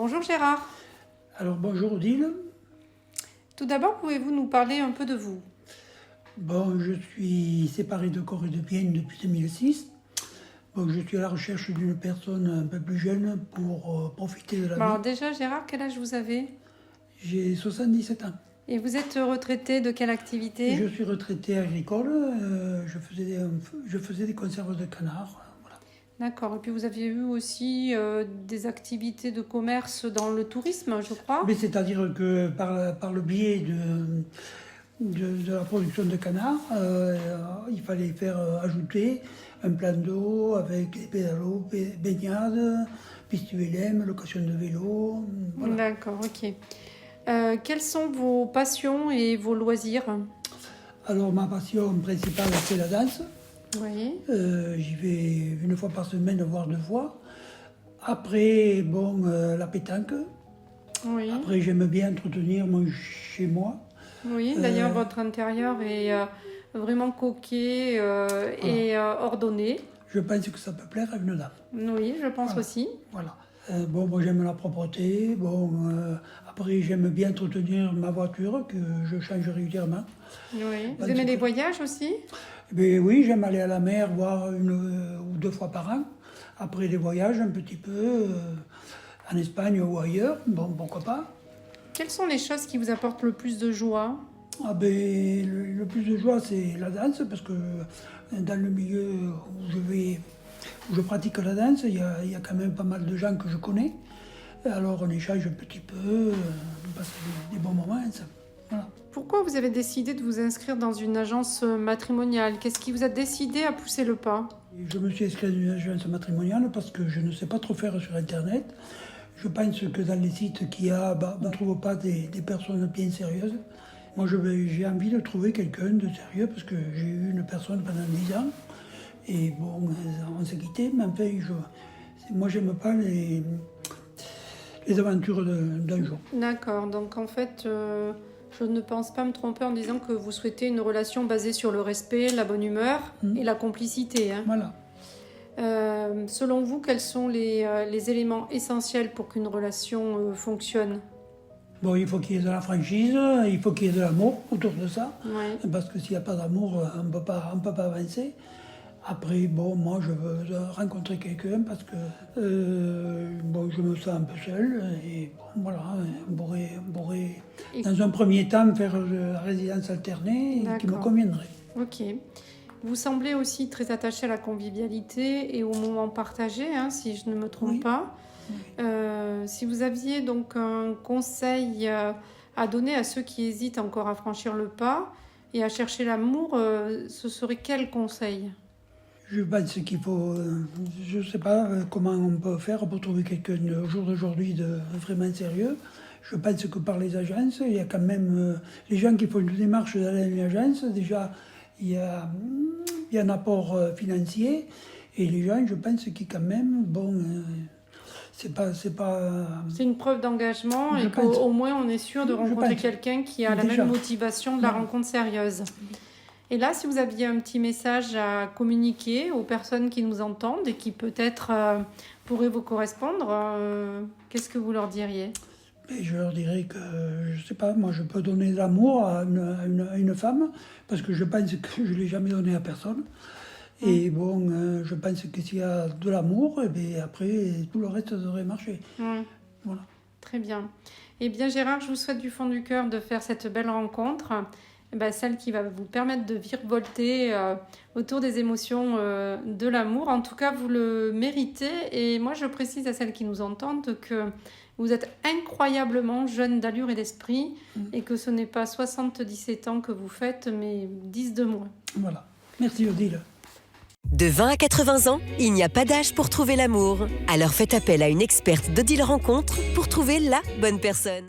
Bonjour Gérard. Alors bonjour Odile. Tout d'abord, pouvez-vous nous parler un peu de vous? Bon, je suis séparé de corps et de biens depuis 2006. Bon, je suis à la recherche d'une personne un peu plus jeune pour profiter de la Alors vie. déjà Gérard, quel âge vous avez? J'ai 77 ans. Et vous êtes retraité de quelle activité? Je suis retraité agricole. Je faisais des conserves de canard. Voilà. D'accord. Et puis vous aviez eu aussi des activités de commerce dans le tourisme, je crois. Mais c'est-à-dire que par le biais de la production de canard, il fallait faire ajouter un plan d'eau avec des pédalos, baignade, piste ULM, location de vélo. Voilà. D'accord, ok. Quelles sont vos passions et vos loisirs? Alors ma passion principale c'est la danse. Oui. J'y vais une fois par semaine, voire deux fois. Après, bon, la pétanque. Oui. Après, j'aime bien entretenir mon chez moi. Oui, d'ailleurs, votre intérieur est vraiment coquet et ordonné. Je pense que ça peut plaire à une dame. Oui, je pense aussi. Voilà. Bon, moi j'aime la propreté. Bon, après, j'aime bien entretenir ma voiture que je change régulièrement. Oui. Vous aimez les voyages aussi? Mais oui, j'aime aller à la mer, voir une ou deux fois par an. Après des voyages, un petit peu en Espagne ou ailleurs. Bon, pourquoi pas. Quelles sont les choses qui vous apportent le plus de joie? Ah ben, le plus de joie, c'est la danse, parce que dans le milieu où je pratique la danse, il y a quand même pas mal de gens que je connais. Alors on échange un petit peu, on passe des bons moments. Ça. Voilà. Pourquoi vous avez décidé de vous inscrire dans une agence matrimoniale? Qu'est-ce qui vous a décidé à pousser le pas? Je me suis inscrit dans une agence matrimoniale parce que je ne sais pas trop faire sur Internet. Je pense que dans les sites qu'il y a, on ne trouve pas des personnes bien sérieuses. Moi, j'ai envie de trouver quelqu'un de sérieux parce que j'ai eu une personne pendant 10 ans. Et bon, on s'est quitté, mais enfin, moi, j'aime pas les aventures d'un jour. D'accord, donc en fait, je ne pense pas me tromper en disant que vous souhaitez une relation basée sur le respect, la bonne humeur et la complicité. Hein. Voilà. Selon vous, quels sont les éléments essentiels pour qu'une relation fonctionne? Bon, il faut qu'il y ait de la franchise, il faut qu'il y ait de l'amour autour de ça. Ouais. Parce que s'il n'y a pas d'amour, on ne peut pas avancer. Après, bon, moi, je veux rencontrer quelqu'un parce que bon, je me sens un peu seul. Et bon, voilà, on pourrait dans un premier temps, faire la résidence alternée qui me conviendrait. Ok. Vous semblez aussi très attaché à la convivialité et au moment partagé, hein, si je ne me trompe pas. Oui. Si vous aviez donc un conseil à donner à ceux qui hésitent encore à franchir le pas et à chercher l'amour, ce serait quel conseil? Je pense qu'il faut, je ne sais pas comment on peut faire pour trouver quelqu'un au jour d'aujourd'hui de vraiment sérieux. Je pense que par les agences, il y a quand même les gens qui font une démarche d'aller à une agence, déjà il y a un apport financier et les gens, je pense qu'ils quand même, bon, c'est une preuve d'engagement et qu'au moins on est sûr de rencontrer quelqu'un qui a la même motivation de la rencontre sérieuse. Et là, si vous aviez un petit message à communiquer aux personnes qui nous entendent et qui peut-être pourraient vous correspondre, qu'est-ce que vous leur diriez? Je leur dirais que, je ne sais pas, moi je peux donner de l'amour à une femme, parce que je pense que je ne l'ai jamais donné à personne. Et bon, je pense que s'il y a de l'amour, et bien après, tout le reste devrait marcher. Voilà. Très bien. Eh bien Gérard, je vous souhaite du fond du cœur de faire cette belle rencontre. Celle qui va vous permettre de virevolter autour des émotions de l'amour. En tout cas, vous le méritez. Et moi, je précise à celles qui nous entendent que vous êtes incroyablement jeune d'allure et d'esprit et que ce n'est pas 77 ans que vous faites, mais 10 de moins. Voilà. Merci Odile. De 20 à 80 ans, il n'y a pas d'âge pour trouver l'amour. Alors faites appel à une experte d'Odile Rencontre pour trouver la bonne personne.